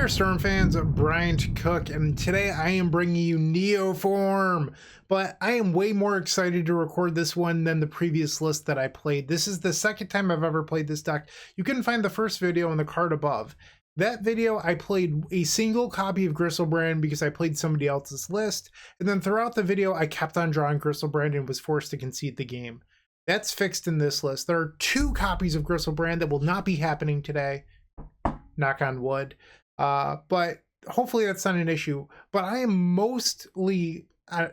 there, Storm fans, Bryant Cook, and today I am bringing you Neoform, but I am way more excited to record this one than the previous list that I played. This is the second time I've ever played this deck. You can find the first video in the card above. That video, I played a single copy of Griselbrand because I played somebody else's list, and then throughout the video, I kept on drawing Griselbrand and was forced to concede the game. That's fixed in this list. There are 2 copies of Griselbrand that will not be happening today. Knock on wood. But hopefully that's not an issue. But I am mostly,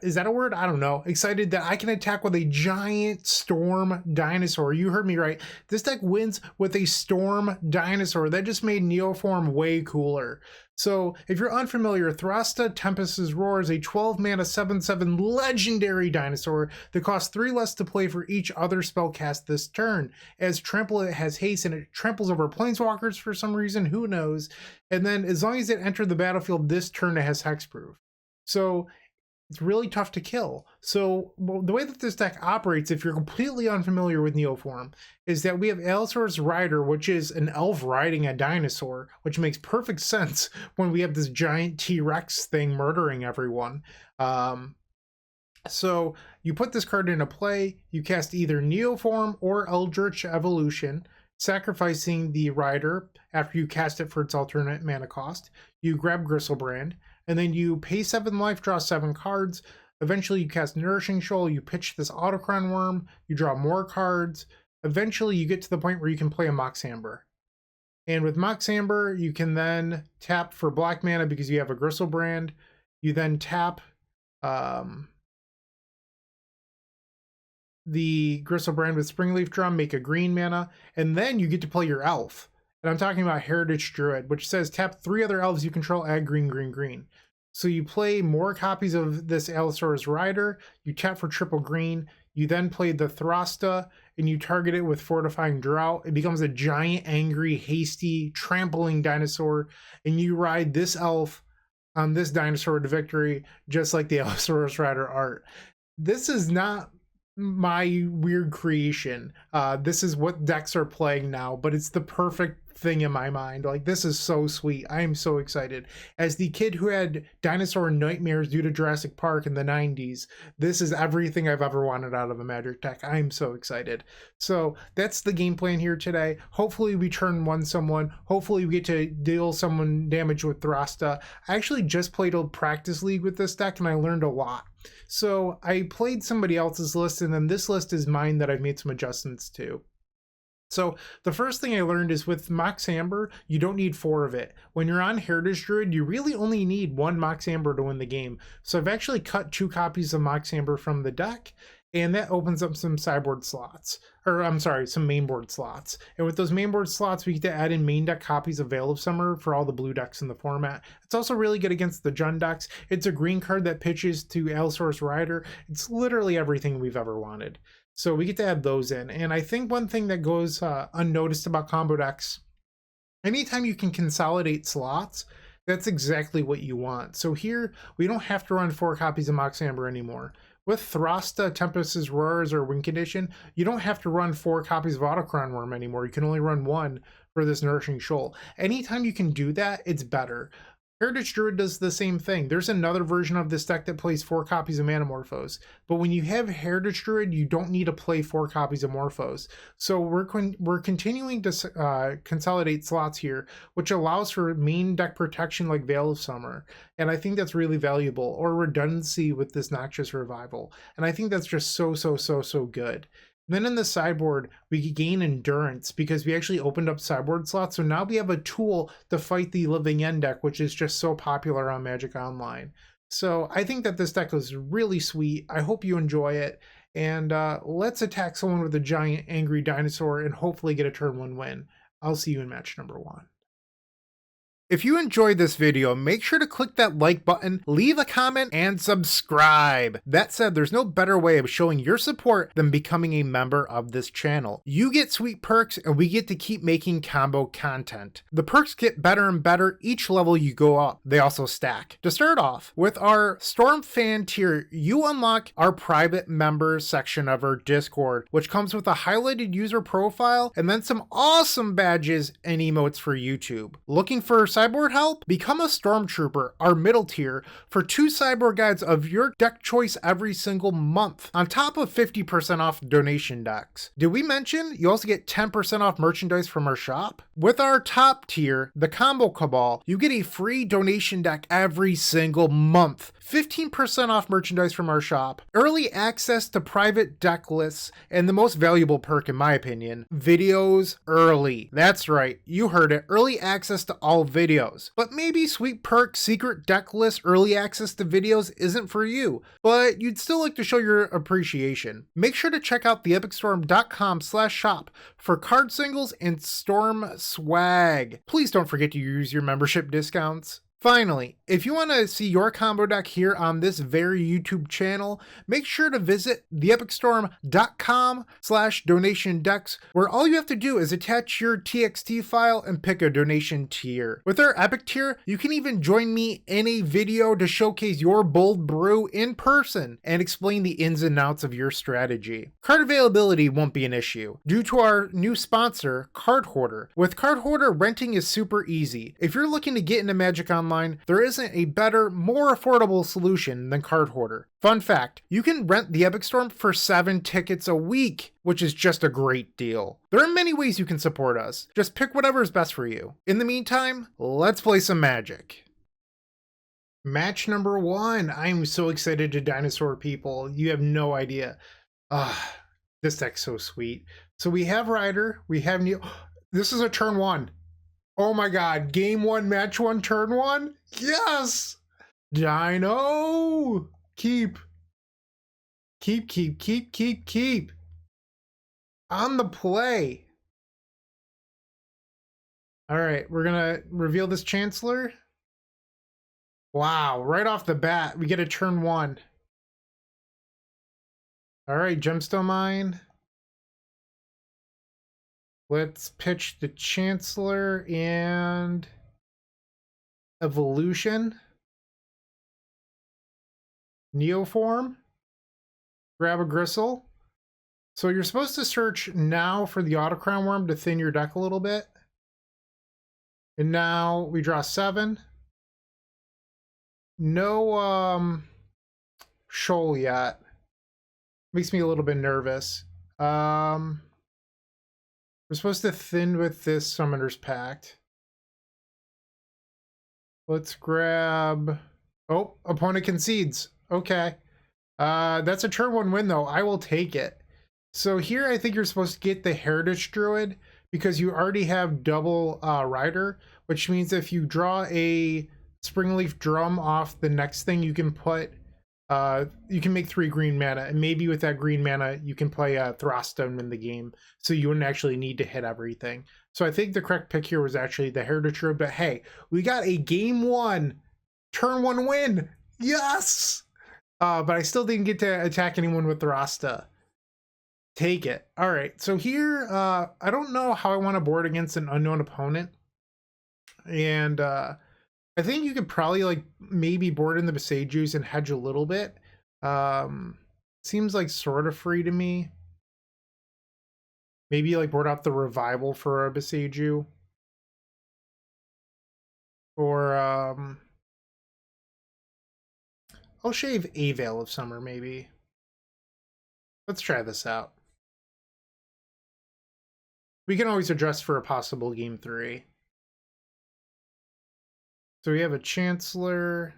is that a word? I don't know. Excited that I can attack with a giant storm dinosaur. You heard me right. This deck wins with a storm dinosaur. That just made Neoform way cooler. So if you're unfamiliar, Throsta Tempest's Roar is a 12-mana 7/7 legendary dinosaur that costs 3 less to play for each other spell cast this turn. As Trample, it has haste and it tramples over planeswalkers for some reason, who knows. And then as long as it entered the battlefield this turn, it has hexproof. So it's really tough to kill. So the way that this deck operates, if you're completely unfamiliar with Neoform, is that we have Allosaurus Rider, which is an elf riding a dinosaur, which makes perfect sense when we have this giant T-Rex thing murdering everyone. So you put this card into play, you cast either Neoform or Eldritch Evolution, sacrificing the Rider after you cast it for its alternate mana cost. You grab Griselbrand, and then you pay 7 life, draw 7 cards. Eventually you cast Nourishing Shoal, you pitch this Autochthon Wurm, you draw more cards. Eventually you get to the point where you can play a Mox Amber. And with Mox Amber, you can then tap for black mana because you have a Griselbrand. You then tap the Griselbrand with Springleaf Drum, make a green mana, and then you get to play your elf. And I'm talking about Heritage Druid, which says tap 3 other elves you control, add green, green, green. So you play more copies of this Allosaurus Rider, you tap for triple green, you then play the Throsta, and you target it with Fortifying Drought. It becomes a giant, angry, hasty, trampling dinosaur, and you ride this elf on this dinosaur to victory, just like the Allosaurus Rider art. This is not my weird creation. This is what decks are playing now, but it's the perfect thing in my mind. Like, this is so sweet. I am so excited. As the kid who had dinosaur nightmares due to Jurassic Park in the 90s, this is everything I've ever wanted out of a Magic deck. I am so excited. So that's the game plan here today. Hopefully we turn 1 someone. Hopefully we get to deal someone damage with Throsta. I actually just played a practice league with this deck and I learned a lot. So I played somebody else's list, and then this list is mine that I've made some adjustments to. So the first thing I learned is with Mox Amber, you don't need 4 of it. When you're on Heritage Druid, you really only need 1 Mox Amber to win the game. So I've actually cut 2 copies of Mox Amber from the deck, and that opens up some sideboard slots. Or I'm sorry, some mainboard slots. And with those mainboard slots, we get to add in main deck copies of Veil of Summer for all the blue decks in the format. It's also really good against the Jund decks. It's a green card that pitches to Allosaurus Rider. It's literally everything we've ever wanted. So we get to add those in. And I think one thing that goes unnoticed about combo decks, anytime you can consolidate slots, that's exactly what you want. So here, we don't have to run 4 copies of Mox Amber anymore. With Throsta Tempest's Roars or Win Condition, you don't have to run 4 copies of Autochthon Wurm anymore. You can only run 1 for this Nourishing Shoal. Anytime you can do that, it's better. Heritage Druid does the same thing. There's another version of this deck that plays 4 copies of Manamorphose. But when you have Heritage Druid, you don't need to play 4 copies of Morphose. So we're continuing to consolidate slots here, which allows for main deck protection like Veil of Summer. And I think that's really valuable. Or redundancy with this Noxious Revival. And I think that's just so good. Then in the sideboard, we gain endurance because we actually opened up sideboard slots. So now we have a tool to fight the Living End deck, which is just so popular on Magic Online. So I think that this deck is really sweet. I hope you enjoy it. And let's attack someone with a giant angry dinosaur and hopefully get a turn 1 win. I'll see you in match number 1. If you enjoyed this video, make sure to click that like button, leave a comment, and subscribe. That said, there's no better way of showing your support than becoming a member of this channel. You get sweet perks, and we get to keep making combo content. The perks get better and better each level you go up. They also stack. To start off, with our Storm Fan tier, you unlock our private members section of our Discord, which comes with a highlighted user profile and then some awesome badges and emotes for YouTube. Looking for sideboard help? Become a Stormtrooper, our middle tier, for 2 sideboard guides of your deck choice every single month, on top of 50% off donation decks. Did we mention you also get 10% off merchandise from our shop? With our top tier, the Combo Cabal, you get a free donation deck every single month, 15% off merchandise from our shop, early access to private deck lists, and the most valuable perk in my opinion, videos early. That's right, you heard it, early access to all videos. But maybe sweet perk, secret deck list, early access to videos isn't for you, but you'd still like to show your appreciation. Make sure to check out theepicstorm.com/shop for card singles and Storm swag. Please don't forget to use your membership discounts. Finally, if you want to see your combo deck here on this very YouTube channel, make sure to visit theepicstorm.com/donation decks, where all you have to do is attach your TXT file and pick a donation tier. With our Epic tier, you can even join me in a video to showcase your bold brew in person and explain the ins and outs of your strategy. Card availability won't be an issue due to our new sponsor, Card Hoarder. With Card Hoarder, renting is super easy. If you're looking to get into Magic Online, there isn't a better, more affordable solution than Card Hoarder. Fun fact, you can rent the Epic Storm for 7 tickets a week, which is just a great deal. There are many ways you can support us. Just pick whatever is best for you. In the meantime, let's play some Magic. Match number 1. I'm so excited to dinosaur people. You have no idea. This deck's so sweet. So we have Rider, we have Neo. This is a turn 1. Oh my god, game 1, match 1, turn 1? Yes! Dino! Keep. On the play. Alright, we're gonna reveal this Chancellor. Wow, right off the bat, we get a turn 1. Alright, Gemstone Mine. Let's pitch the Chancellor and Evolution. Neoform. Grab a Gristle. So you're supposed to search now for the Autochthon Wurm to thin your deck a little bit. And now we draw 7. No Shoal yet. Makes me a little bit nervous. We're supposed to thin with this Summoner's Pact. Let's grab... Oh, opponent concedes. Okay. That's a turn 1 win, though. I will take it. So here I think you're supposed to get the Heritage Druid because you already have double Rider, which means if you draw a Springleaf Drum off the next thing, you can put... you can make 3 green mana, and maybe with that green mana you can play a Throststone in the game, so you wouldn't actually need to hit everything. So I think the correct pick here was actually the Heritage Druid, but hey, we got a game 1, turn 1 win! Yes! But I still didn't get to attack anyone with Throsta. Take it. Alright, so here, I don't know how I want to board against an unknown opponent, and I think you could probably like maybe board in the Besagus and hedge a little bit. Seems like sort of free to me. Maybe like board out the Revival for a Besaju. Or I'll shave a Veil of Summer maybe. Let's try this out. We can always adjust for a possible game 3. So we have a Chancellor.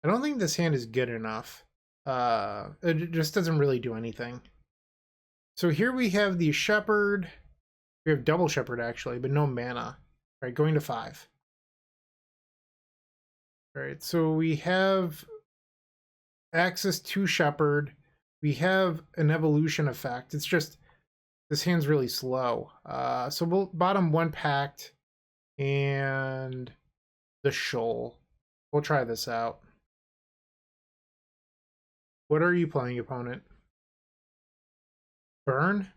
I don't think this hand is good enough. It just doesn't really do anything. So here we have the Shepherd. We have double Shepherd actually, but no mana. All right, going to 5. All right, so we have access to Shepherd. We have an evolution effect. It's just, this hand's really slow. So we'll bottom 1 Pact and the Shoal. We'll try this out. What are you playing, opponent? Burn?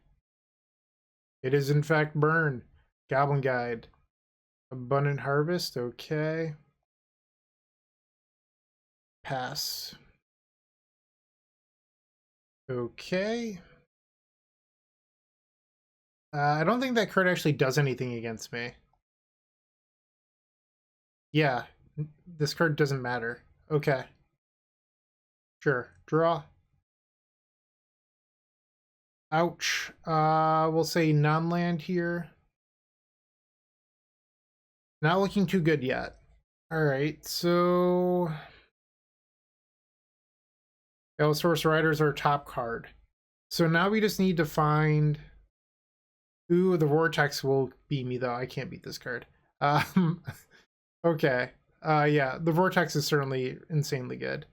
It is in fact Burn. Goblin Guide. Abundant Harvest, okay. Pass. Okay. I don't think that card actually does anything against me. Yeah, this card doesn't matter. Okay. Sure. Draw. Ouch. We'll say non-land here. Not looking too good yet. Alright, so Allosaurus Riders are top card. So now we just need to find... Ooh, the Vortex will beat me, though. I can't beat this card. Okay. Yeah, the Vortex is certainly insanely good.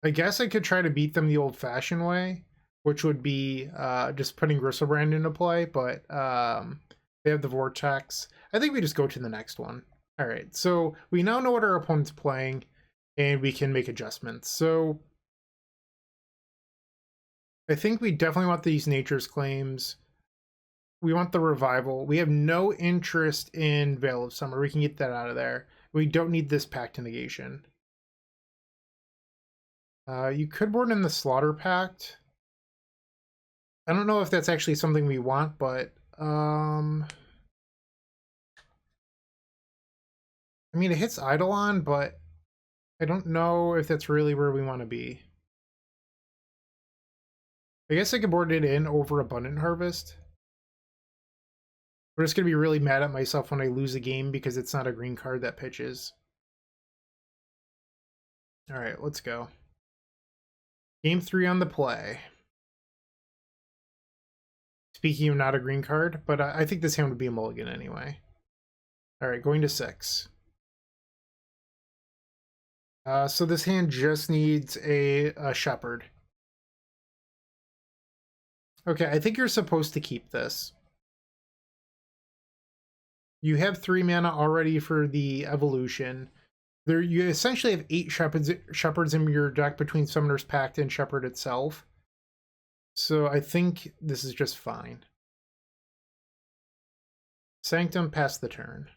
I guess I could try to beat them the old-fashioned way, which would be just putting Griselbrand into play, but they have the Vortex. I think we just go to the next one. All right, so we now know what our opponent's playing, and we can make adjustments. So I think we definitely want these Nature's Claims. We want the Revival. We have no interest in Veil of Summer. We can get that out of there. We don't need this Pact to Negation. You could board in the Slaughter Pact. I don't know if that's actually something we want, but I mean, it hits Eidolon, but I don't know if that's really where we want to be. I guess I could board it in over Abundant Harvest. I'm just going to be really mad at myself when I lose a game because it's not a green card that pitches. All right, let's go. Game 3 on the play. Speaking of not a green card, but I think this hand would be a mulligan anyway. All right, going to 6. So this hand just needs a Shepherd. Okay, I think you're supposed to keep this. You have 3 mana already for the evolution. There, you essentially have 8 shepherds in your deck between Summoner's Pact and Shepherd itself. So I think this is just fine. Sanctum, pass the turn.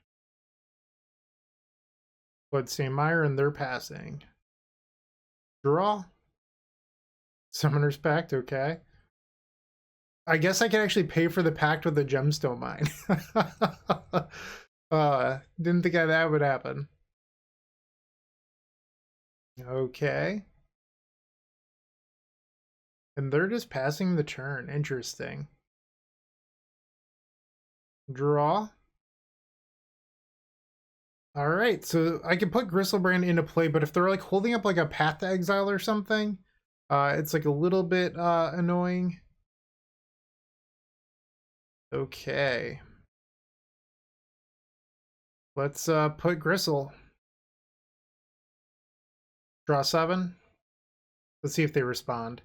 Bloodstained Mire, and they're passing. Draw. Summoner's Pact, okay. I guess I can actually pay for the pact with the gemstone mine. Didn't think that would happen. Okay. And they're just passing the turn. Interesting. Draw. Alright, so I can put Griselbrand into play, but if they're like holding up like a Path to Exile or something, it's like a little bit annoying. Okay. Let's put Grisel. Draw 7. Let's see if they respond.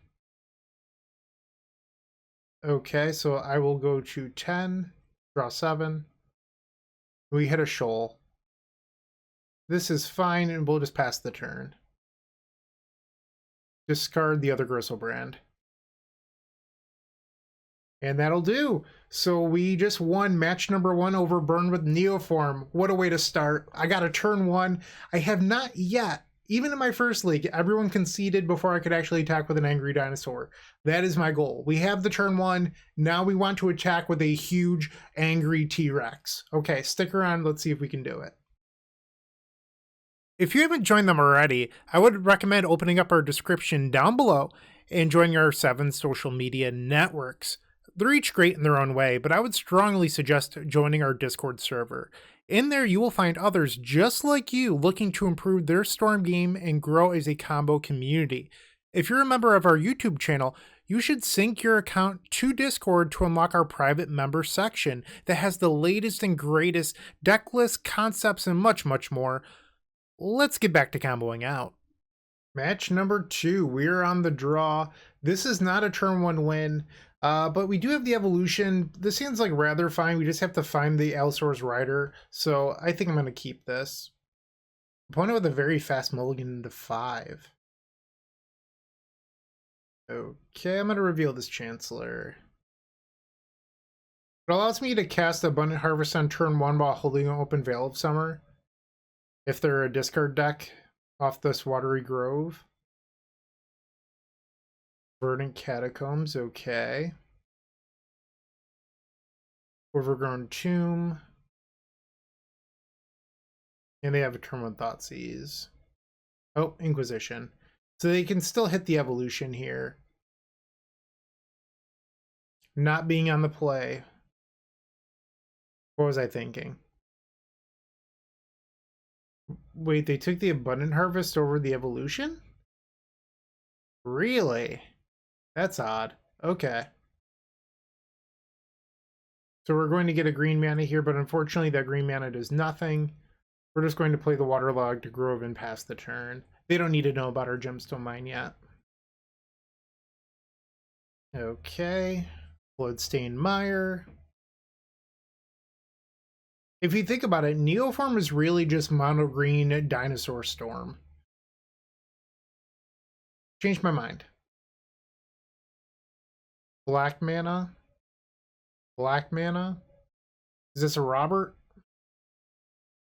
Okay, so I will go to 10, draw 7. We hit a shoal. This is fine, and we'll just pass the turn. Discard the other Griselbrand. And that'll do. So we just won match number 1 over Burn with Neoform. What a way to start. I got a turn 1. I have not yet, even in my first league, everyone conceded before I could actually attack with an angry dinosaur. That is my goal. We have the turn 1. Now we want to attack with a huge angry T-Rex. Okay, stick around. Let's see if we can do it. If you haven't joined them already, I would recommend opening up our description down below and joining our 7 social media networks. They're each great in their own way, but I would strongly suggest joining our Discord server. In there, you will find others just like you looking to improve their Storm game and grow as a combo community. If you're a member of our YouTube channel, you should sync your account to Discord to unlock our private member section that has the latest and greatest deck lists, concepts, and much, much more. Let's get back to comboing out. Match number 2, we're on the draw. This is not a turn 1 win. But we do have the evolution. This seems like rather fine. We just have to find the Allosaurus Rider. So I think I'm going to keep this. Opponent with a very fast mulligan into 5. Okay, I'm going to reveal this Chancellor. It allows me to cast Abundant Harvest on turn 1 while holding an open Veil of Summer. If they're a discard deck off this Watery Grove. Verdant Catacombs, okay. Overgrown Tomb. And they have a turn one Thoughtseize. Oh, Inquisition. So they can still hit the evolution here. Not being on the play. What was I thinking? Wait, they took the Abundant Harvest over the evolution? Really? That's odd. Okay. So we're going to get a green mana here, but unfortunately that green mana does nothing. We're just going to play the Waterlogged Grove and pass the turn. They don't need to know about our Gemstone Mine yet. Okay. Bloodstained Mire. If you think about it, Neoform is really just mono green Dinosaur Storm. Changed my mind. Black mana. Black mana. Is this a Robert?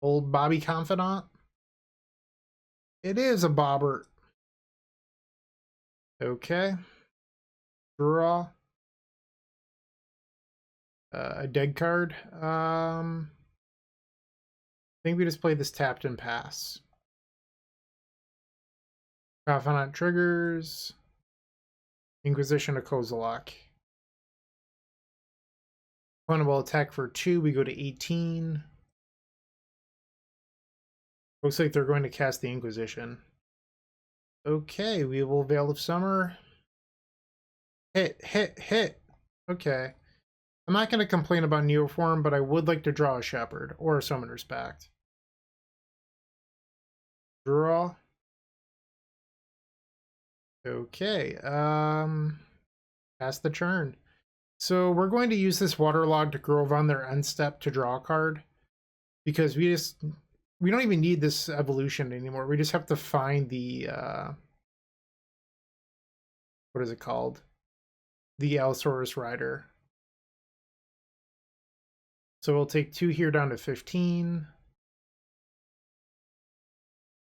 Old Bobby Confidant? It is a Bobbert. Okay. Draw. A dead card. I think we just play this tapped and pass. Confidant triggers. Inquisition of Kozilek. Opponent will attack for 2. We go to 18. Looks like they're going to cast the Inquisition. Okay, we will Veil of Summer. Hit, hit, hit. Okay. I'm not going to complain about Neoform, but I would like to draw a Shepherd or a Summoner's Pact. Draw. Okay. Pass the turn. So we're going to use this Waterlogged Grove on their end step to draw a card. Because we don't even need this evolution anymore. We just have to find the what is it called? The Allosaurus Rider. So we'll take 2 here down to 15.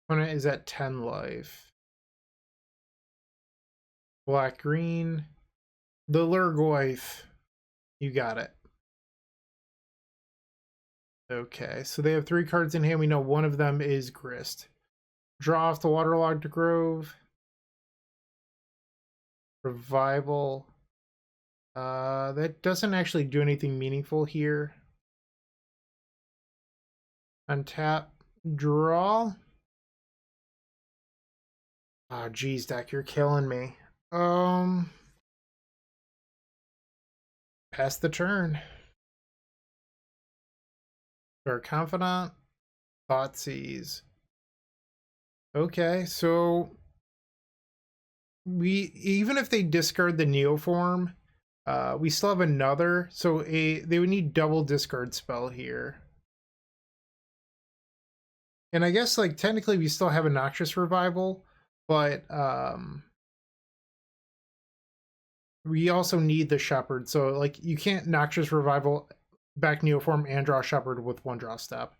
Opponent is at 10 life. Black green. The Vgoethe. You got it. Okay, so they have 3 cards in hand. We know one of them is Grist. Draw off the Waterlogged Grove. Revival. That doesn't actually do anything meaningful here. Untap. Draw. Oh, geez, deck, you're killing me. Pass the turn. Our Confidant. Thoughtseize. Okay, so even if they discard the Neoform, we still have another. So they would need double discard spell here. And I guess like technically we still have a Noxious Revival, but we also need the Shepherd. So like you can't Noxious Revival back Neoform and draw Shepherd with 1 draw step.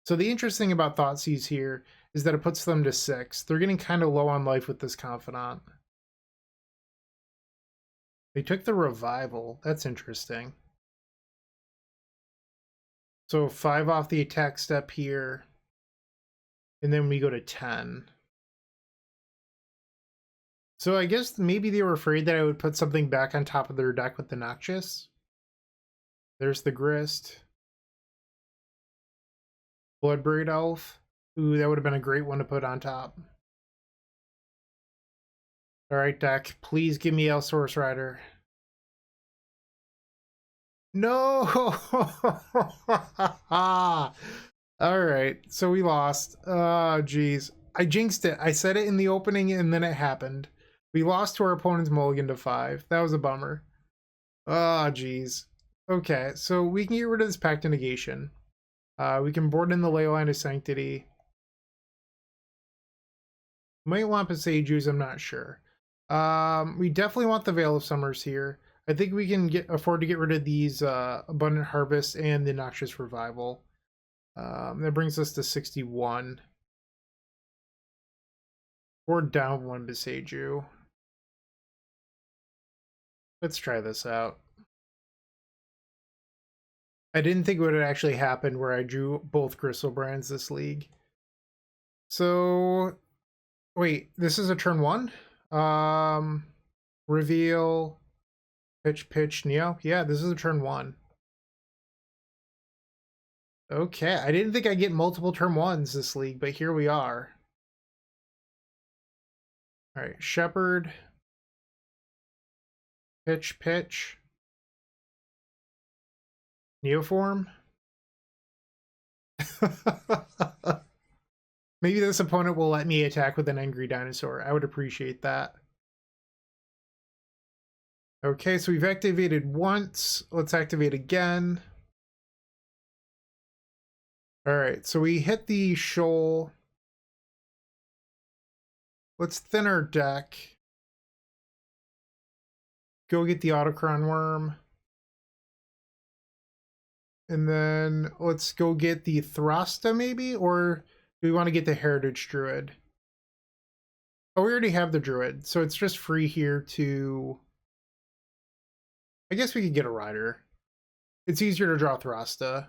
So the interesting about Thoughtseize here is that it puts them to 6. They're getting kind of low on life with this Confidant. They took the Revival. That's interesting. So 5 off the attack step here. And then we go to 10. So I guess maybe they were afraid that I would put something back on top of their deck with the Noxious. There's the Grist. Bloodbraid Elf. Ooh, that would have been a great one to put on top. Alright, deck. Please give me Allosaurus Rider. No! Alright, so we lost. Oh, geez. I jinxed it. I said it in the opening and then it happened. We lost to our opponent's mulligan to 5. That was a bummer. Oh, geez. Okay, so we can get rid of this Pact of Negation. We can board in the Leyline of Sanctity. Might want Passages, I'm not sure. We definitely want the Veil of Summers here. I think we can afford to get rid of these Abundant Harvest and the Noxious Revival. That brings us to 61. Or down 1 Besaju. Let's try this out. I didn't think it would actually happen where I drew both Griselbrands this league. So, wait, this is a turn one? Reveal, pitch, Neo. Yeah, this is a turn one. Okay, I didn't think I'd get multiple turn ones this league, but here we are. All right, Shepherd, pitch, Neoform. Maybe this opponent will let me attack with an angry dinosaur. I would appreciate that. Okay, so we've activated once. Let's activate again. All right, so we hit the shoal. Let's thin our deck. Go get the Autochthon Wurm. And then let's go get the Thrusta maybe? Or do we want to get the Heritage Druid? Oh, we already have the Druid, so it's just free here to... I guess we could get a Rider. It's easier to draw Thrusta.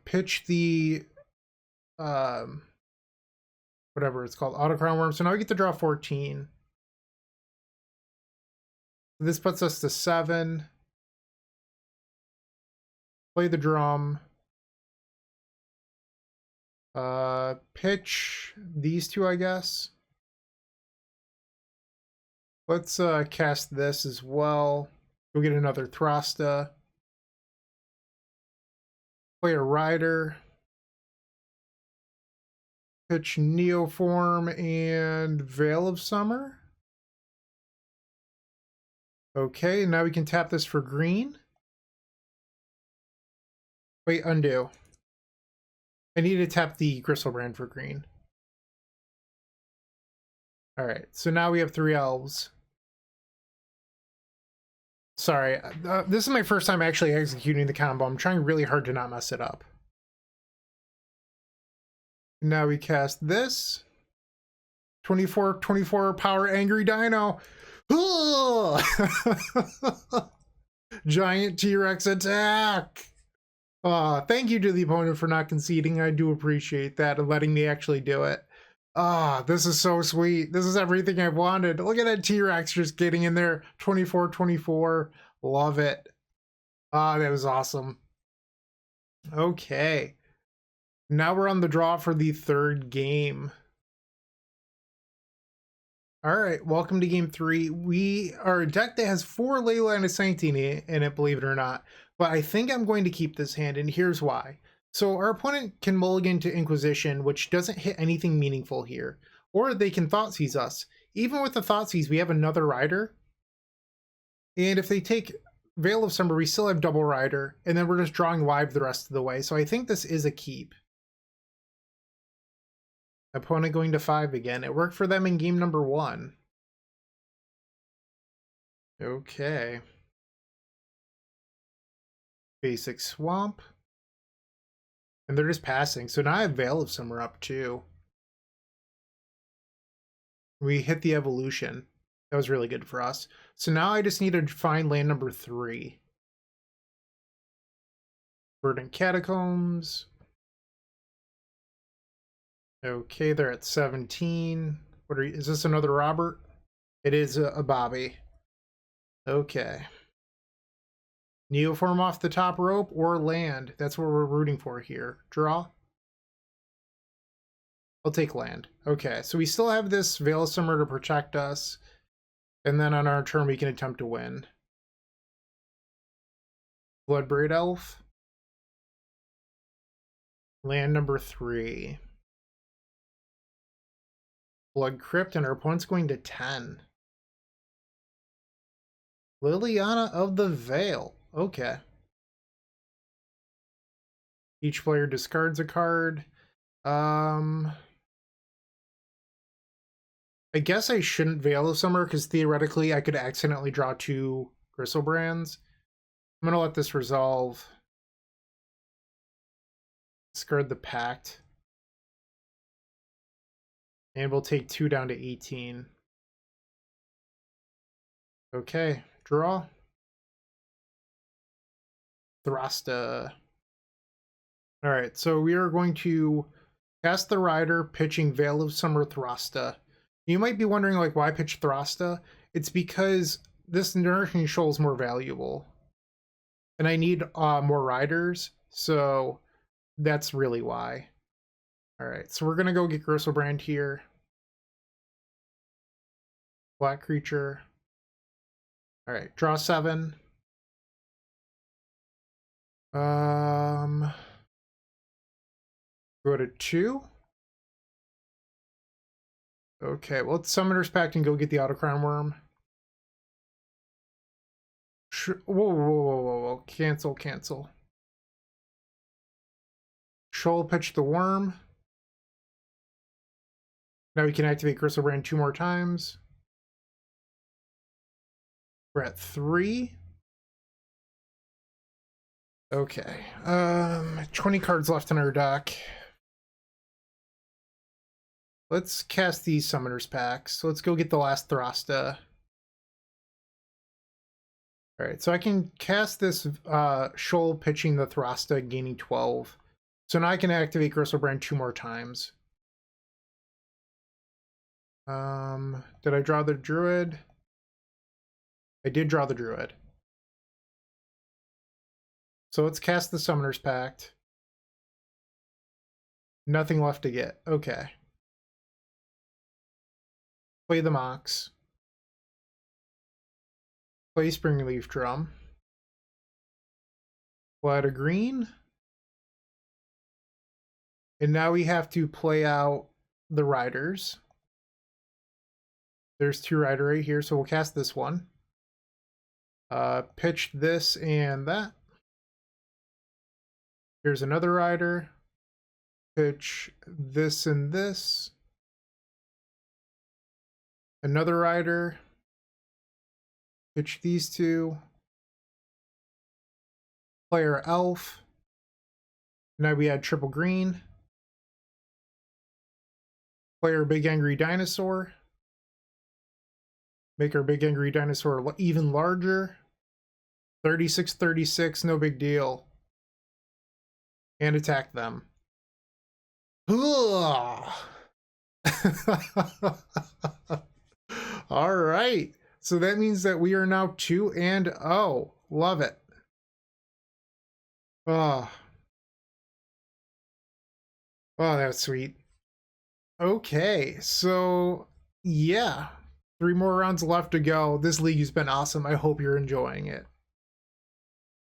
Pitch the... whatever it's called, Autochthon Wurm. So now we get to draw 14. This puts us to 7. Play the drum. Pitch these two, I guess. Let's cast this as well. Go get another Thrusta. Play a Rider. Pitch Neoform and Veil of Summer. Okay, now we can tap this for green. Wait, undo. I need to tap the Griselbrand for green. Alright, so now we have 3 elves. Sorry, this is my first time actually executing the combo. I'm trying really hard to not mess it up. Now we cast this. 24 power Angry Dino. Giant T-Rex attack. Thank you to the opponent for not conceding. I do appreciate that and letting me actually do it. This is so sweet. This is everything I've wanted. Look at that T-Rex just getting in there. 24. Love it. That was awesome. Okay. Now we're on the draw for the 3rd game. Alright, welcome to game 3. We are a deck that has 4 Leyline of Sanctity in it, believe it or not. But I think I'm going to keep this hand, and here's why. So our opponent can mulligan to Inquisition, which doesn't hit anything meaningful here. Or they can Thoughtseize us. Even with the Thoughtseize, we have another Rider. And if they take Veil of Summer, we still have double Rider. And then we're just drawing live the rest of the way. So I think this is a keep. Opponent going to 5 again. It worked for them in game number 1. Okay. Basic Swamp. And they're just passing. So now I have Veil of Summer up too. We hit the Evolution. That was really good for us. So now I just need to find land number 3. Verdant Catacombs. Okay, they're at 17. Is this another Robert? It is a Bobby. Okay. Neoform off the top rope or land. That's what we're rooting for here. Draw. I'll take land. Okay, so we still have this Veil of Summer to protect us. And then on our turn, we can attempt to win. Bloodbraid Elf. Land number 3. Blood Crypt, and our opponent's going to 10. Liliana of the Veil. Okay. Each player discards a card. I guess I shouldn't Veil of Summer because theoretically I could accidentally draw 2 Griselbrands. I'm gonna let this resolve. Discard the Pact. And we'll take 2 down to 18. Okay, draw. Thrusta. All right, so we are going to cast the Rider, pitching Veil of Summer Throsta. You might be wondering, like, why pitch Throsta? It's because this Nourishing Shoal is more valuable. And I need more Riders, so that's really why. All right, so we're going to go get Griselbrand here. Black creature. All right, draw 7. Go to 2. Okay, well, let's Summoner's Pact and go get the Autochthon Wurm. Whoa. Cancel. Shoal pitch the Worm. Now we can activate Griselbrand 2 more times. We're at 3. Okay. 20 cards left in our deck. Let's cast these Summoner's Packs. So let's go get the last Throsta. Alright, so I can cast this Shoal pitching the Throsta, gaining 12. So now I can activate Griselbrand 2 more times. Did I draw the Druid? I did draw the Druid. So let's cast the Summoner's Pact. Nothing left to get. Okay. Play the Mox. Play Springleaf Drum. Play out a green. And now we have to play out the Riders. There's 2 Rider right here, so we'll cast this one. Pitch this and that. Here's another Rider. Pitch this and this. Another Rider. Pitch these 2. Play our Elf. Now we add triple green. Play our Big Angry Dinosaur. Make our Big Angry Dinosaur even larger. 36, no big deal. And attack them. All right. So that means that we are now 2-0. Love it. Oh, that's sweet. Okay, so yeah. 3 more rounds left to go. This league has been awesome. I hope you're enjoying it.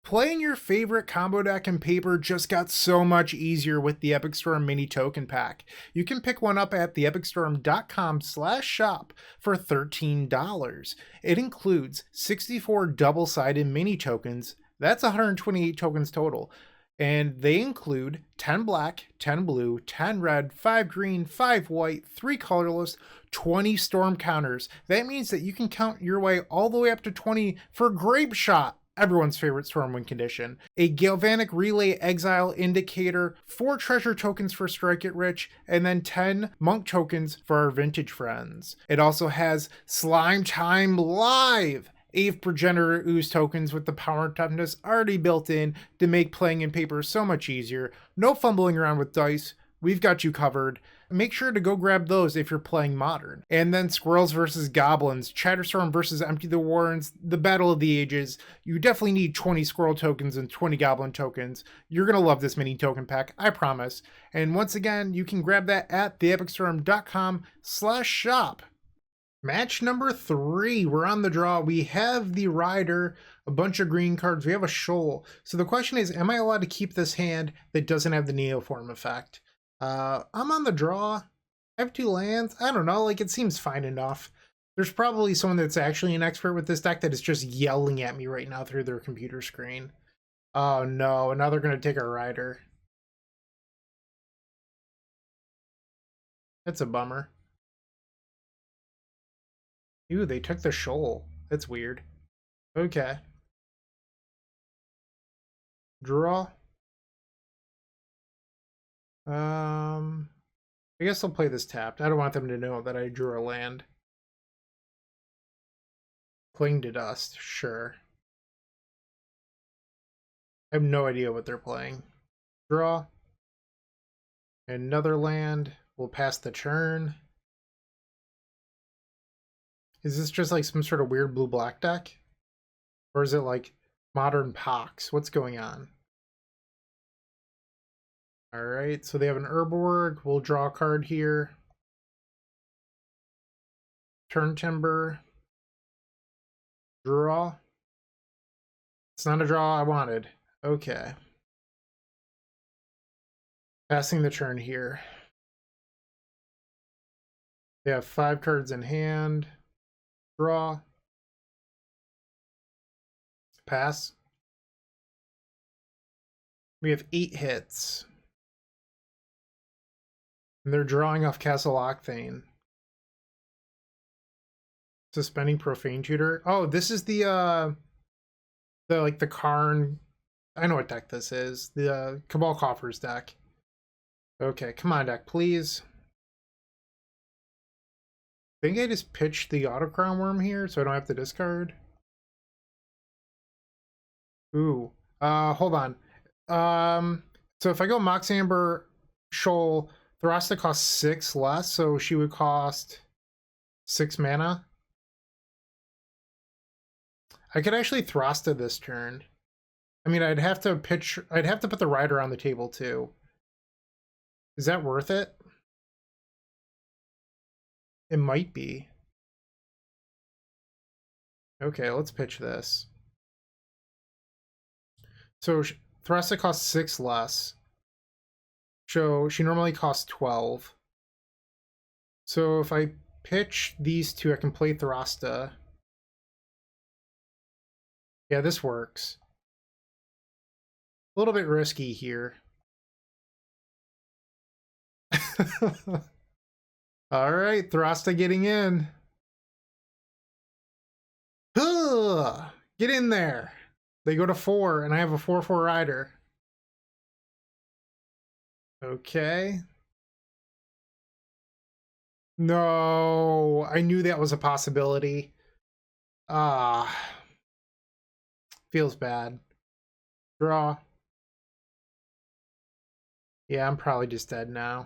Playing your favorite combo deck in paper just got so much easier with the Epic Storm Mini Token Pack. You can pick one up at theepicstorm.com/shop for $13. It includes 64 double-sided mini tokens. That's 128 tokens total. And they include 10 black, 10 blue, 10 red, 5 green, 5 white, 3 colorless, 20 storm counters. That means that you can count your way all the way up to 20 for Grape Shot, everyone's favorite Stormwind condition, a Galvanic Relay Exile Indicator, 4 treasure tokens for Strike It Rich, and then 10 monk tokens for our vintage friends. It also has Slime Time Live, Ave Progenitor Ooze tokens with the power and toughness already built in to make playing in paper so much easier. No fumbling around with dice. We've got you covered. Make sure to go grab those if you're playing Modern. And then Squirrels versus Goblins, Chatterstorm versus Empty the Warrens, the Battle of the Ages. You definitely need 20 Squirrel tokens and 20 Goblin tokens. You're going to love this mini token pack, I promise. And once again, you can grab that at theepicstorm.com/shop. Match number 3, we're on the draw. We have the Rider, a bunch of green cards, we have a Shoal. So the question is, am I allowed to keep this hand that doesn't have the Neoform effect? I'm on the draw. I have 2 lands. I don't know, like, it seems fine enough. There's probably someone that's actually an expert with this deck that is just yelling at me right now through their computer screen. Oh no, now they're going to take a Rider. That's a bummer. Ooh, they took the Shoal. That's weird. Okay. Draw. I guess I'll play this tapped. I don't want them to know that I drew a land. Cling to Dust, sure. I have no idea what they're playing. Draw. Another land. We'll pass the turn. Is this just like some sort of weird blue-black deck? Or is it like modern Pox? What's going on? Alright, so they have an Herborg. We'll draw a card here. Turn Timber. Draw. It's not a draw I wanted. Okay. Passing the turn here. They have 5 cards in hand. Draw. Pass. We have 8 hits. And they're drawing off Castle Octhane. Suspending Profane Tutor. Oh, this is the Karn. I know what deck this is. The Cabal Coffers deck. Okay, come on, deck, please. I think I just pitched the Autochthon Wurm here, so I don't have to discard. Ooh, hold on. So if I go Mox Amber, Shoal, Thrasta costs 6 less, so she would cost 6 mana. I could actually Thrasta this turn. I mean, I'd have to put the Rider on the table too. Is that worth it? It might be. Okay, let's pitch this. So Thrasta costs 6 less. So she normally costs 12. So if I pitch these two, I can play Thrasta. Yeah, this works. A little bit risky here. All right, Thrasta getting in. Ugh, get in there. They go to 4, and I have a 4/4 Rider. Okay. No, I knew that was a possibility. Ah, feels bad. Draw. Yeah, I'm probably just dead now.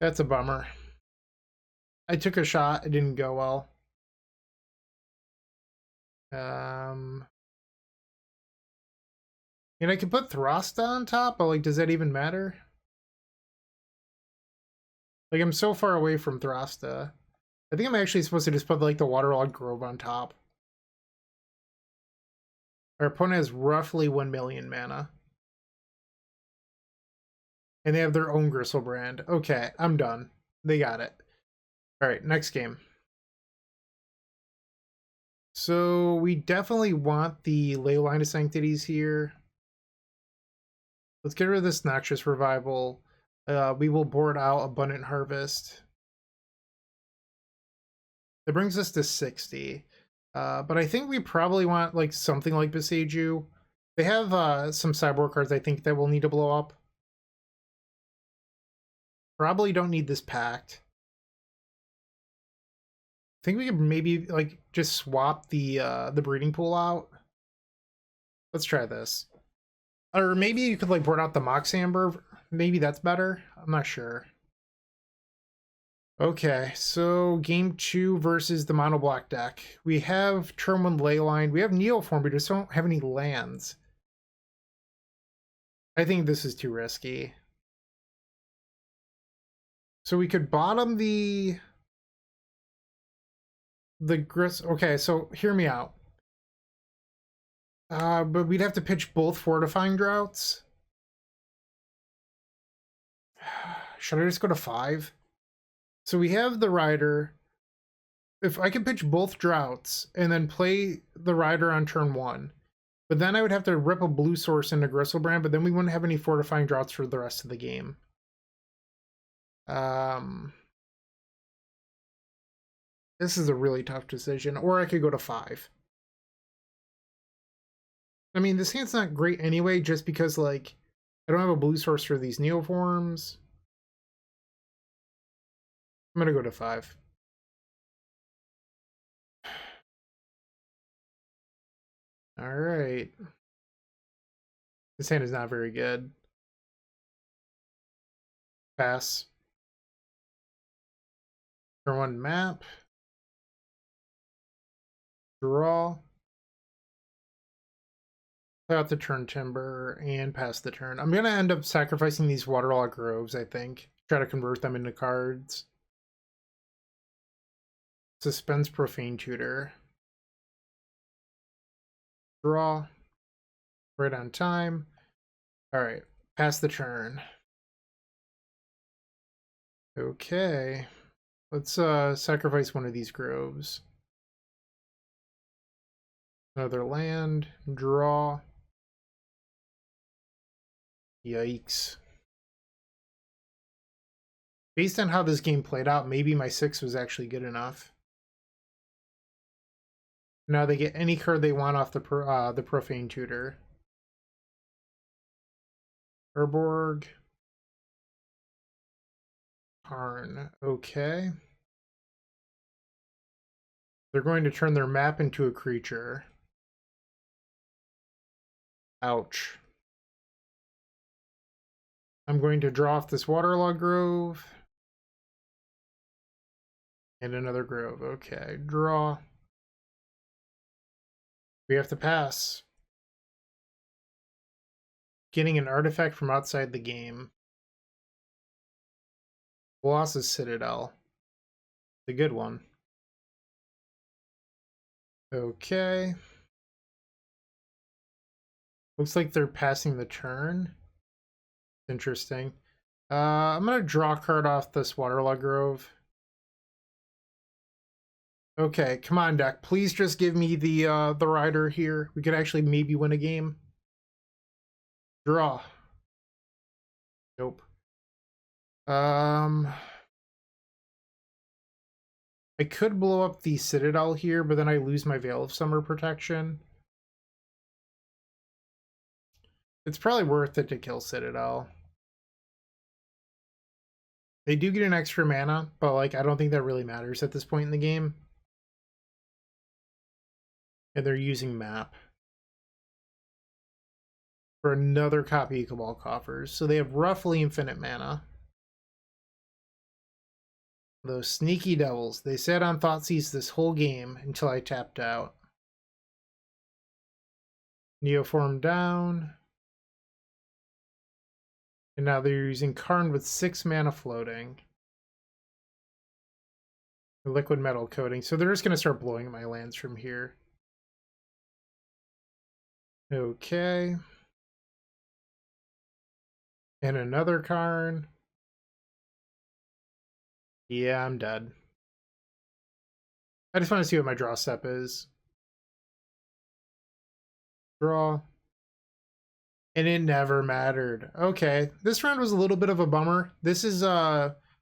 That's a bummer. I took a shot. It didn't go well. And I could put Thrasta on top, but like, does that even matter? Like, I'm so far away from Thrasta. I think I'm actually supposed to just put like the Waterlogged Grove on top. Our opponent has roughly 1 million mana. And they have their own Griselbrand. Okay, I'm done. They got it. Alright, next game. So we definitely want the Leyline of Sanctities here. Let's get rid of this Noxious Revival. We will board out Abundant Harvest. That brings us to 60. But I think we probably want like something like Beseiju. They have some sideboard cards I think that will need to blow up. Probably don't need this Pact. I think we could maybe like just swap the breeding pool out. Let's try this. Or maybe you could like board out the Mox Amber. Maybe that's better. I'm not sure. Okay, so game 2 versus the mono black deck. We have turn 1 Leyline. We have Neoform, but we just don't have any lands. I think this is too risky. So we could bottom the Gris. Okay, so hear me out. But we'd have to pitch both Fortifying Droughts. Should I just go to 5? So we have the Rider. If I could pitch both Droughts and then play the Rider on turn 1, but then I would have to rip a blue source into Griselbrand, but then we wouldn't have any Fortifying Droughts for the rest of the game. This is a really tough decision. Or I could go to 5. I mean, this hand's not great anyway, just because, like, I don't have a blue source for these Neoforms. I'm gonna go to 5. Alright. This hand is not very good. Pass. Turn 1 map. Draw. Play out the turn timber and pass the turn. I'm going to end up sacrificing these waterlogged groves, I think. Try to convert them into cards. Suspense Profane Tutor. Draw. Right on time. Alright, pass the turn. Okay. Let's sacrifice one of these groves. Another land. Draw. Yikes. Based on how this game played out, maybe my 6 was actually good enough. Now they get any card they want off the Profane Tutor. Urborg. Karn. Okay. They're going to turn their map into a creature. Ouch. I'm going to draw off this waterlogged grove. And another grove. Okay, draw. We have to pass. Getting an artifact from outside the game. Colossus Citadel. The good one. Okay. Looks like they're passing the turn. Interesting. I'm gonna draw a card off this waterlogged grove. Okay, come on, deck. Please just give me the rider here. We could actually maybe win a game. Draw. Nope. I could blow up the Citadel here, but then I lose my Veil of Summer protection. It's probably worth it to kill Citadel. They do get an extra mana, but like I don't think that really matters at this point in the game. And they're using map for another copy of Cabal Coffers. So they have roughly infinite mana. Those sneaky devils. They sat on Thoughtseize this whole game until I tapped out. Neoform down. And now they're using Karn with 6 mana floating. Liquid metal coating. So they're just going to start blowing my lands from here. Okay. And another Karn. Yeah, I'm dead. I just want to see what my draw step is. Draw. And it never mattered. Okay, this round was a little bit of a bummer. This is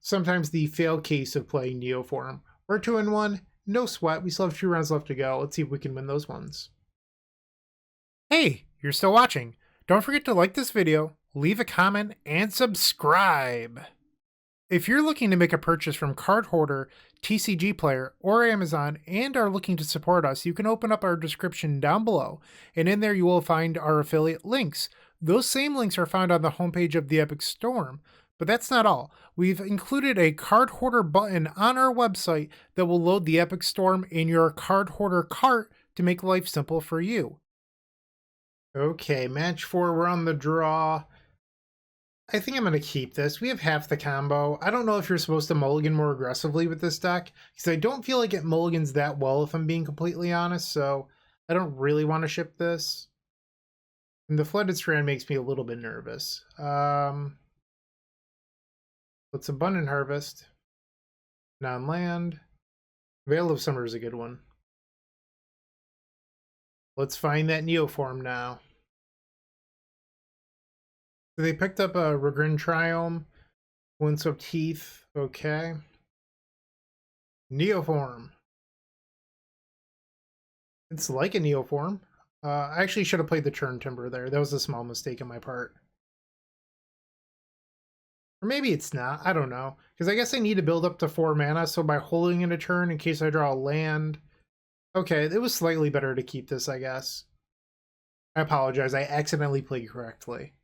sometimes the fail case of playing Neoform. We're 2-1, no sweat. We still have 2 rounds left to go. Let's see if we can win those ones. Hey, you're still watching. Don't forget to like this video, leave a comment, and subscribe. If you're looking to make a purchase from Card Hoarder, TCG Player, or Amazon and are looking to support us, you can open up our description down below, and in there you will find our affiliate links. Those same links are found on the homepage of the Epic Storm. But that's not all. We've included a Card Hoarder button on our website that will load the Epic Storm in your Card Hoarder cart to make life simple for you. Okay, match 4, we're on the draw. I think I'm going to keep this. We have half the combo. I don't know if you're supposed to mulligan more aggressively with this deck, because I don't feel like it mulligans that well if I'm being completely honest, so I don't really want to ship this. And the Flooded Strand makes me a little bit nervous. What's Abundant Harvest? Non-land. Veil of Summer is a good one. Let's find that Neoform now. So they picked up a Regrin Triome, Windswept Heath, okay. Neoform. It's like a Neoform. I actually should have played the Churn Timber there. That was a small mistake on my part. Or maybe it's not, I don't know. Because I guess I need to build up to 4 mana, so by holding in a turn in case I draw a land. Okay, it was slightly better to keep this, I guess. I apologize, I accidentally played correctly.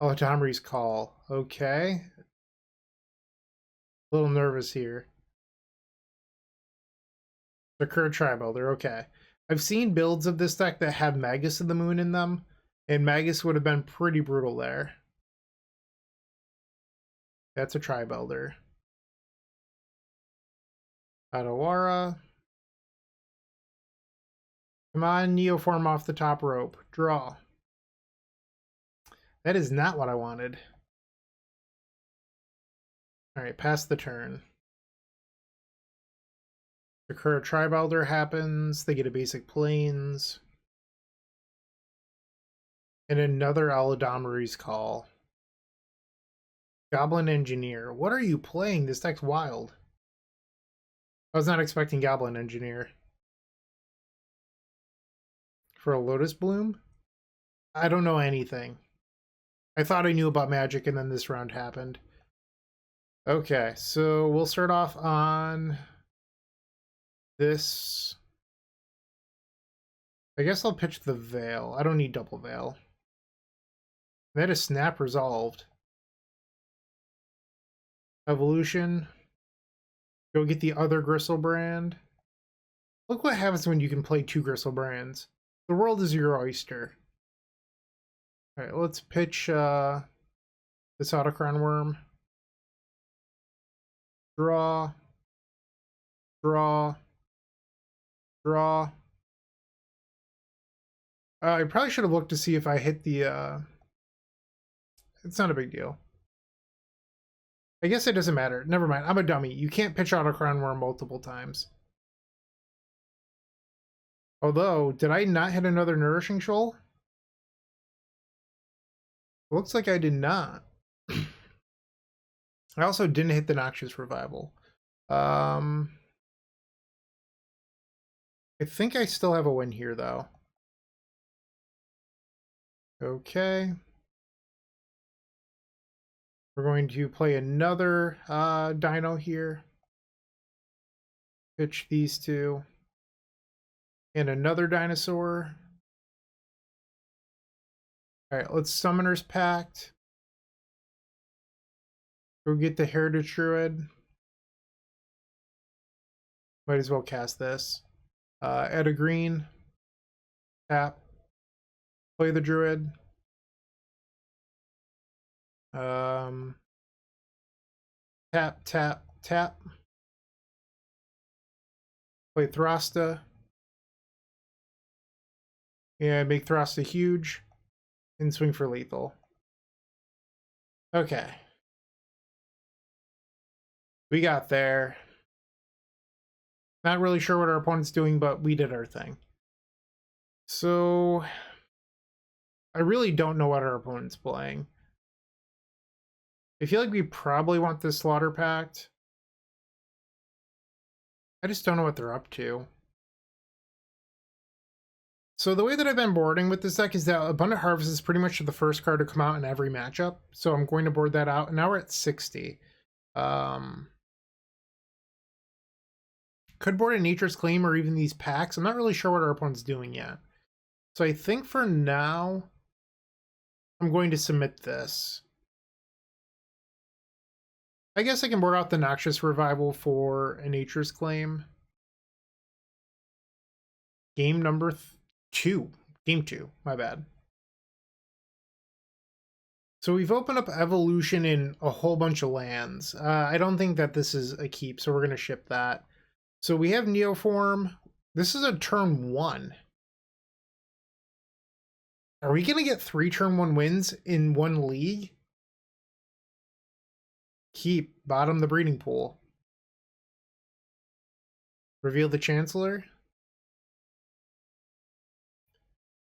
Oh, Domri's Call. Okay. A little nervous here. The Sakura Tribe Elder, okay. I've seen builds of this deck that have Magus of the Moon in them, and Magus would have been pretty brutal there. That's a Tribe Elder. Adawara. Come on, Neoform off the top rope. Draw. That is not what I wanted. Alright, pass the turn. Sakura Tribe Elder happens. They get a basic Plains. And another Allosaurus Call. Goblin Engineer. What are you playing? This deck's wild. I was not expecting Goblin Engineer. For a Lotus Bloom? I don't know anything. I thought I knew about Magic and then this round happened. Okay, so we'll start off on this. I guess I'll pitch the Veil. I don't need double Veil. That is Snap resolved. Evolution. Go get the other Griselbrand. Look what happens when you can play 2 Griselbrands. The world is your oyster. Alright, let's pitch this Autochthon Wurm. Draw. Draw. Draw. I probably should have looked to see if I hit the... It's not a big deal. I guess it doesn't matter. Never mind. I'm a dummy. You can't pitch Autochthon Wurm multiple times. Although, did I not hit another Nourishing Shoal? Looks like I did not. I also didn't hit the Noxious Revival. I think I still have a win here, though. Okay. We're going to play another dino here. Pitch these 2. And another dinosaur. Alright, let's Summoner's Pact. Go get the Heritage Druid. Might as well cast this. Add a green. Tap. Play the Druid. Tap, tap, tap. Play Throsta. And make Throsta huge. And swing for lethal. Okay. We got there. Not really sure what our opponent's doing, but we did our thing. So I really don't know what our opponent's playing. I feel like we probably want this Slaughter Pact. I just don't know what they're up to. So the way that I've been boarding with this deck is that Abundant Harvest is pretty much the first card to come out in every matchup. So I'm going to board that out. And now we're at 60. Could board a Nature's Claim or even these packs. I'm not really sure what our opponent's doing yet. So I think for now, I'm going to submit this. I guess I can board out the Noxious Revival for a Nature's Claim. Game number 2. Game 2, my bad. So we've opened up Evolution in a whole bunch of lands. I don't think that this is a keep, so we're going to ship that. So we have Neoform. This is a turn 1. Are we going to get 3 turn 1 wins in one league? Keep. Bottom the breeding pool. Reveal the Chancellor.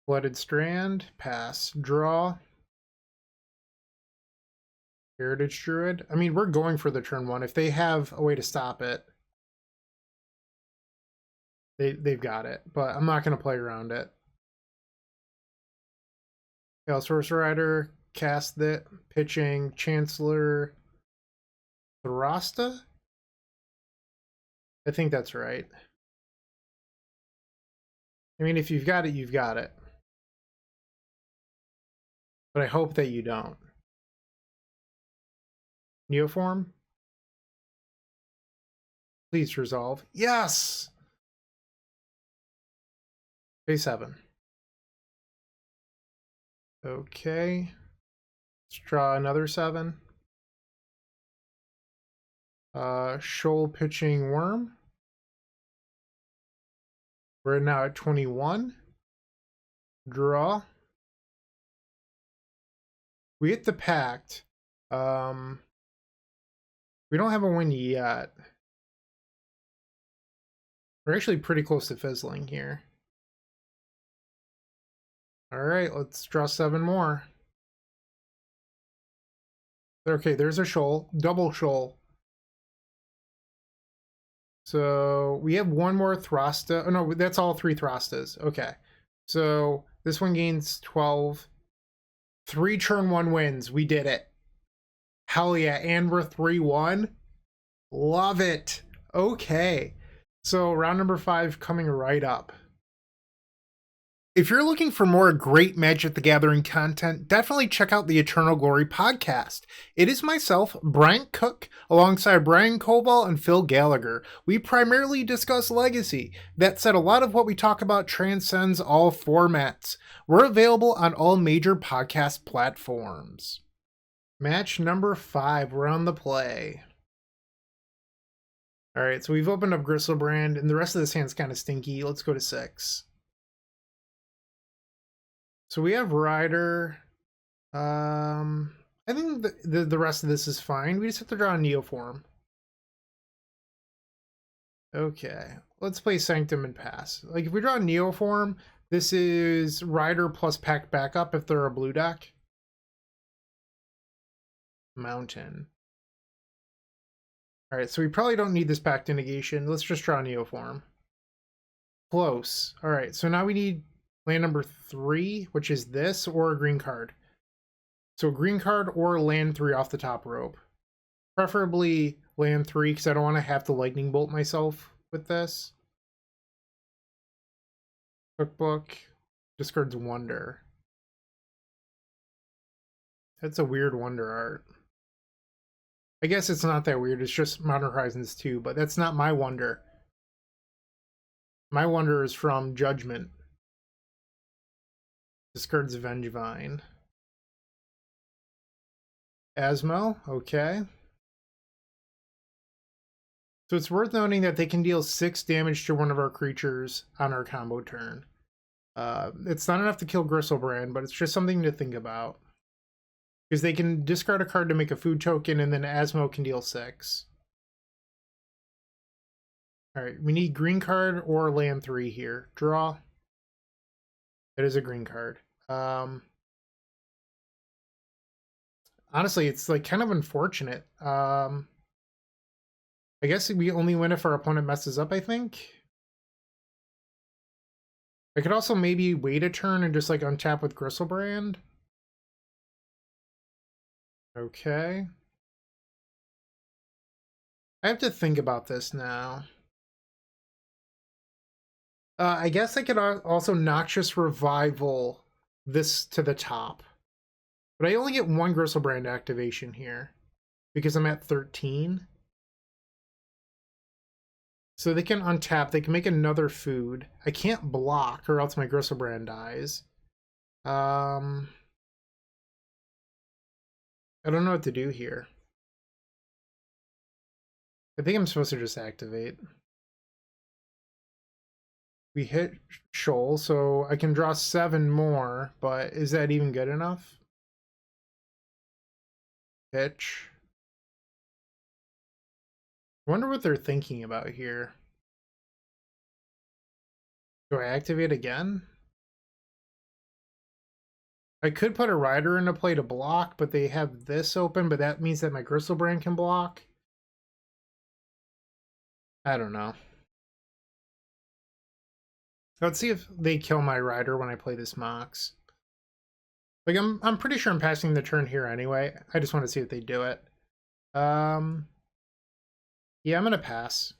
Flooded Strand. Pass. Draw. Heritage Druid. I mean, we're going for the turn 1. If they have a way to stop it, they've got it. But I'm not going to play around it. Allosaurus Rider. Cast that. Pitching. Chancellor. Throsta? I think that's right. I mean, if you've got it, you've got it. But I hope that you don't. Neoform. Please resolve. Yes! Phase 7. Okay. Let's draw another 7. Shoal pitching Wurm. We're now at 21. Draw. We hit the pact. We don't have a win yet. We're actually pretty close to fizzling here. Alright, let's draw 7 more. Okay, there's a shoal. Double shoal. So we have one more Thrasta. Oh no, that's all 3 Thrastas. Okay. So this one gains 12. 3 turn 1 wins. We did it. Hell yeah. And we're 3-1. Love it. Okay. So round number 5 coming right up. If you're looking for more great Magic the Gathering content, definitely check out the Eternal Glory podcast. It is myself, Bryant Cook, alongside Brian Koval and Phil Gallagher. We primarily discuss Legacy. That said, a lot of what we talk about transcends all formats. We're available on all major podcast platforms. Match number 5, we're on the play. Alright, so we've opened up Griselbrand, and the rest of this hand's kind of stinky. Let's go to 6. So we have Rider. I think the rest of this is fine. We just have to draw a Neoform. Okay, let's play Sanctum and pass. Like, if we draw a Neoform, this is Rider plus pack backup if they're a blue deck. Mountain. Alright, so we probably don't need this pact negation. Let's just draw a Neoform. Close. Alright, so now we need land number 3, which is this, or a green card. So a green card or land 3 off the top rope. Preferably land 3, because I don't want to have to lightning bolt myself with this. Cookbook. Discards Wonder. That's a weird Wonder art. I guess it's not that weird, it's just Modern Horizons 2, but that's not my Wonder. My Wonder is from Judgment. Discards Vengevine. Asmo, okay. So it's worth noting that they can deal 6 damage to one of our creatures on our combo turn. It's not enough to kill Griselbrand, but it's just something to think about. Because they can discard a card to make a food token, and then Asmo can deal 6. Alright, we need green card or land 3 here. Draw. It is a green card. Honestly, it's like kind of unfortunate. I guess we only win if our opponent messes up, I think. I could also maybe wait a turn and just like untap with Griselbrand. Okay. I have to think about this now. I guess I could also Noxious Revival this to the top. But I only get 1 Griselbrand activation here because I'm at 13. So they can untap, they can make another food. I can't block or else my Griselbrand dies. I don't know what to do here. I think I'm supposed to just activate. We hit Shoal, so I can draw 7 more, but is that even good enough? Pitch. I wonder what they're thinking about here. Do I activate again? I could put a Rider into play to block, but they have this open, but that means that my Griselbrand can block. I don't know. Let's see if they kill my Rider when I play this Mox. Like, I'm pretty sure I'm passing the turn here anyway. I just want to see if they do it. Yeah, I'm gonna pass.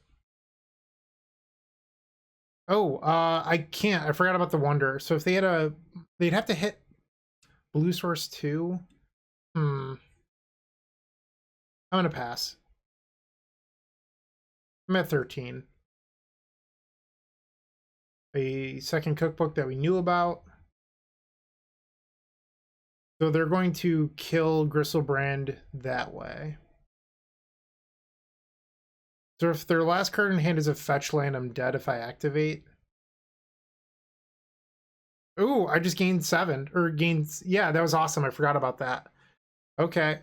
Oh, I can't. I forgot about the Wonder. So if they had they'd have to hit Blue Source 2. I'm gonna pass. I'm at 13. A second cookbook that we knew about. So they're going to kill Griselbrand that way. So if their last card in hand is a fetch land, I'm dead if I activate. Ooh, I just gained 7. Or gained... Yeah, that was awesome. I forgot about that. Okay,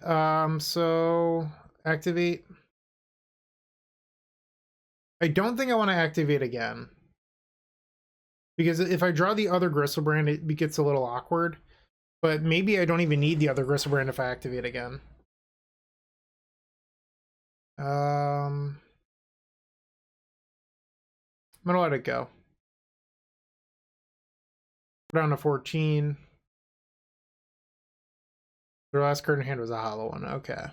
so... Activate. I don't think I want to activate again. Because if I draw the other Griselbrand, it gets a little awkward. But maybe I don't even need the other Griselbrand if I activate again. I'm gonna let it go. Put down to 14. Their last card in hand was a hollow one. Okay.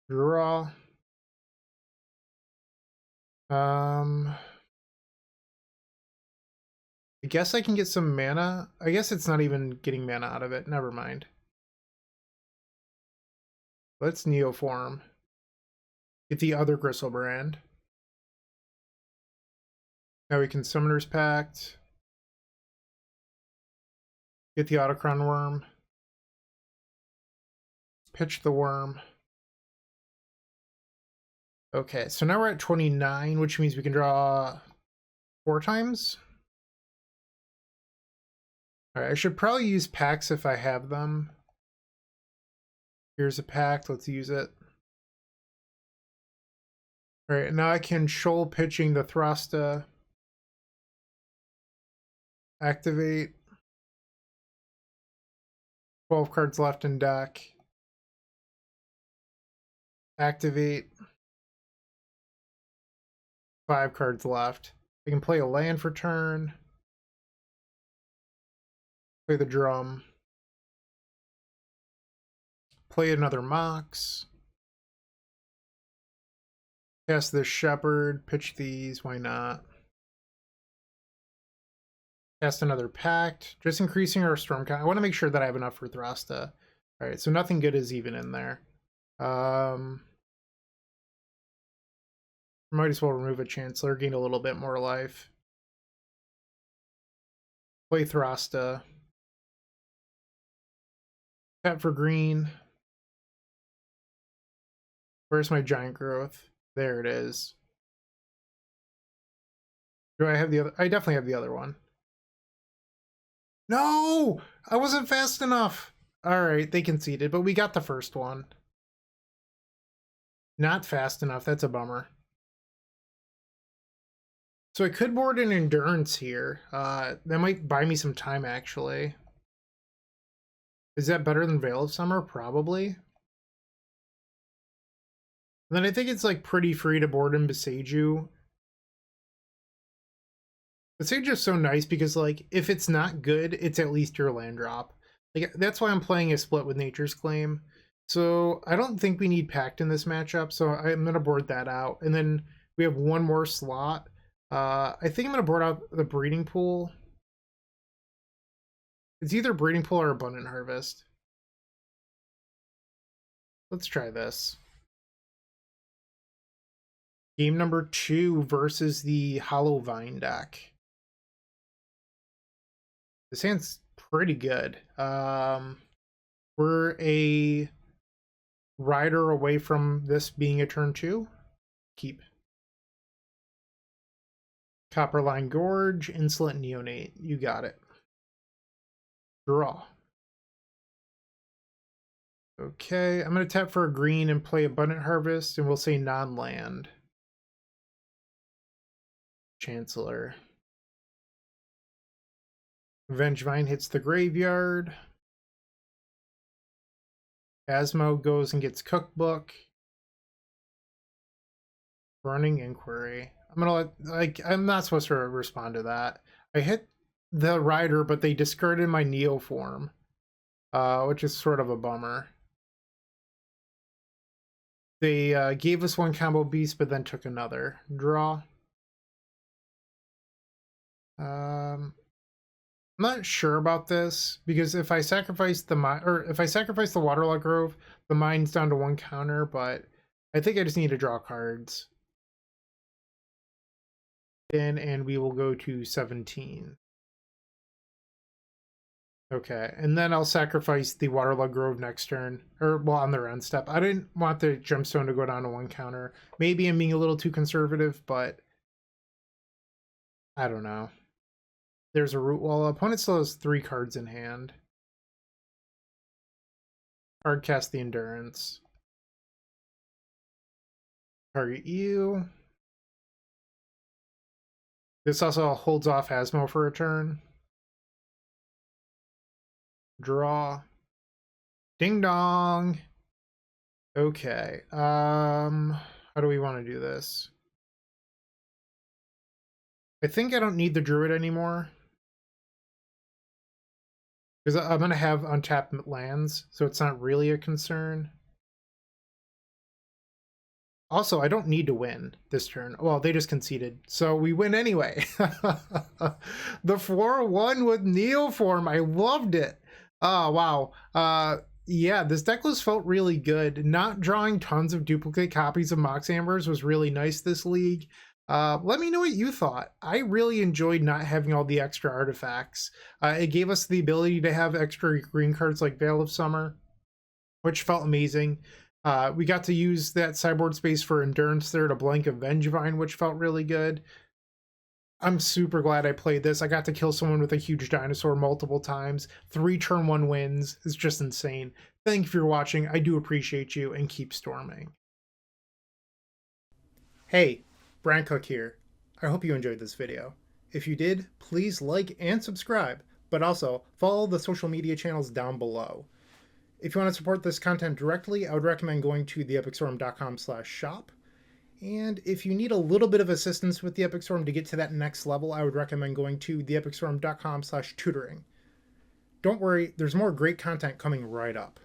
Draw. I guess I can get some mana. I guess it's not even getting mana out of it. Never mind. Let's Neoform. Get the other Griselbrand. Now we can Summoner's Pact. Get the Autochthon Wurm. Pitch the worm. Okay, so now we're at 29, which means we can draw 4 times. Alright, I should probably use packs if I have them. Here's a pact, let's use it. Alright, now I can shoal pitching the Thrusta. Activate. 12 cards left in deck. Activate. 5 cards left. I can play a land for turn. Play the drum. Play another Mox. Cast the Shepherd. Pitch these. Why not? Cast another Pact. Just increasing our storm count. I want to make sure that I have enough for Thrusta. Alright, so nothing good is even in there. Might as well remove a Chancellor. Gain a little bit more life. Play Thrusta. Tap for green. Where's my giant growth? There it is. Do I have the other? I definitely have the other one. No! I wasn't fast enough! Alright, they conceded, but we got the first one. Not fast enough, that's a bummer. So I could board an Endurance here. That might buy me some time, actually. Is that better than Veil of Summer? Probably. And then I think it's like pretty free to board in Beseiju. Beseiju is so nice because like if it's not good, it's at least your land drop. Like that's why I'm playing a split with Nature's Claim. So I don't think we need Pact in this matchup, so I'm gonna board that out. And then we have one more slot. I think I'm gonna board out the Breeding Pool. It's either Breeding Pool or Abundant Harvest. Let's try this. Game number 2 versus the HollowVine deck. This hand's pretty good. We're a rider away from this being a turn 2. Keep. Copperline Gorge, Insolent Neonate. You got it. Draw. Okay, I'm going to tap for a green and play Abundant Harvest, and we'll say non-land. Chancellor. Vengevine hits the graveyard. Asmo goes and gets Cookbook. Running Inquiry. I'm gonna let, like, I'm not supposed to respond to that. I hit the Rider, but they discarded my Neoform, which is sort of a bummer. They gave us one combo beast, but then took another. Draw. I'm I'm not sure about this because if I sacrifice the mine, or if I sacrifice the Waterlogged Grove, the mine's down to 1 counter, but I think I just need to draw cards. And we will go to 17. Okay, and then I'll sacrifice the Waterlogged Grove next turn, or well, on their end step. I didn't want the Gemstone to go down to 1 counter. Maybe I'm being a little too conservative, but I don't know. There's a Root Wall. Opponent still has 3 cards in hand. Hard cast the Endurance. Target you. This also holds off Asmo for a turn. Draw. Ding dong. Okay. How do we want to do this? I think I don't need the Druid anymore, because I'm going to have untapped lands, so it's not really a concern. Also, I don't need to win this turn. Well, they just conceded, so we win anyway. The 4-1 with Neoform. I loved it. Oh, wow. Yeah, this deck list felt really good. Not drawing tons of duplicate copies of Mox Ambers was really nice this league. Let me know what you thought. I really enjoyed not having all the extra artifacts. It gave us the ability to have extra green cards like Veil of Summer, which felt amazing. We got to use that sideboard space for Endurance there to blank a Vengevine, which felt really good. I'm super glad I played this. I got to kill someone with a huge dinosaur multiple times. 3 turn 1 wins. It's just insane. Thank you for watching. I do appreciate you, and keep storming. Hey, Bryant Cook here. I hope you enjoyed this video. If you did, please like and subscribe, but also follow the social media channels down below. If you want to support this content directly, I would recommend going to theepicstorm.com/shop. And if you need a little bit of assistance with the Epic Storm to get to that next level, I would recommend going to theepicstorm.com/tutoring. Don't worry, there's more great content coming right up.